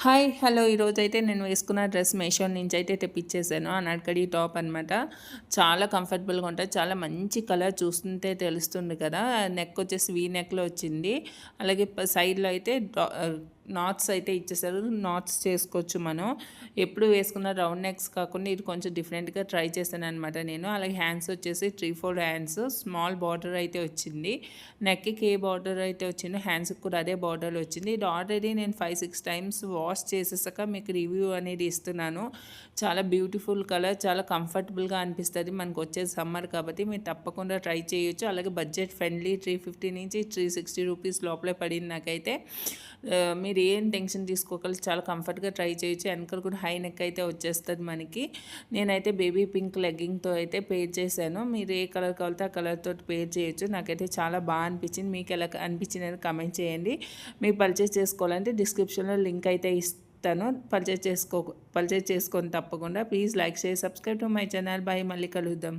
Hi hello ఈరోజైతే నేను వేసుకున్న డ్రెస్ మీషో నుంచి అయితే తెప్పించేసాను. అనార్కలి టాప్ అనమాట. చాలా కంఫర్టబుల్గా ఉంటుంది. చాలా మంచి కలర్ చూస్తుంటే తెలుస్తుంది కదా. నెక్ వచ్చేసి వీ నెక్లో వచ్చింది. అలాగే సైడ్లో అయితే నాట్స్ అయితే ఇచ్చేసారు. నాట్స్ చేసుకోవచ్చు మనం. ఎప్పుడు వేసుకున్న రౌండ్ నెక్స్ కాకుండా ఇది కొంచెం డిఫరెంట్గా ట్రై చేశాను అనమాట నేను. అలాగే హ్యాండ్స్ వచ్చేసి 3/4 హ్యాండ్స్, స్మాల్ బార్డర్ అయితే వచ్చింది. నెక్కి ఏ బార్డర్ అయితే వచ్చిందో హ్యాండ్స్కి కూడా అదే బార్డర్ వచ్చింది. ఇది ఆల్రెడీ నేను 5-6 టైమ్స్ వాష్ చేసేసాక మీకు రివ్యూ అనేది ఇస్తున్నాను. చాలా బ్యూటిఫుల్ కలర్, చాలా కంఫర్టబుల్గా అనిపిస్తుంది. మనకు వచ్చే సమ్మర్ కాబట్టి మీరు తప్పకుండా ట్రై చేయొచ్చు. అలాగే బడ్జెట్ ఫ్రెండ్లీ 350 నుంచి 360 రూపీస్ లోపలే పడింది నాకైతే. మీరు ఏం టెన్షన్ తీసుకోగలరు, చాలా కంఫర్ట్గా ట్రై చేయొచ్చు. వెనకాల కూడా హై నెక్ అయితే వచ్చేస్తుంది మనకి. నేనైతే బేబీ పింక్ లెగ్గింగ్తో అయితే పేర్ చేశాను. మీరు ఏ కలర్ కావాలితే ఆ కలర్తో పేర్ చేయొచ్చు. నాకైతే చాలా బాగా అనిపించింది. మీకు ఎలా అనిపించింది అని కామెంట్ చేయండి. మీరు పర్చేస్ చేసుకోవాలంటే డిస్క్రిప్షన్లో లింక్ అయితే ఇస్తాను. పర్చేస్ చేసుకొని తప్పకుండా. Please like share subscribe to my channel. By, మళ్ళీ కలుద్దాం.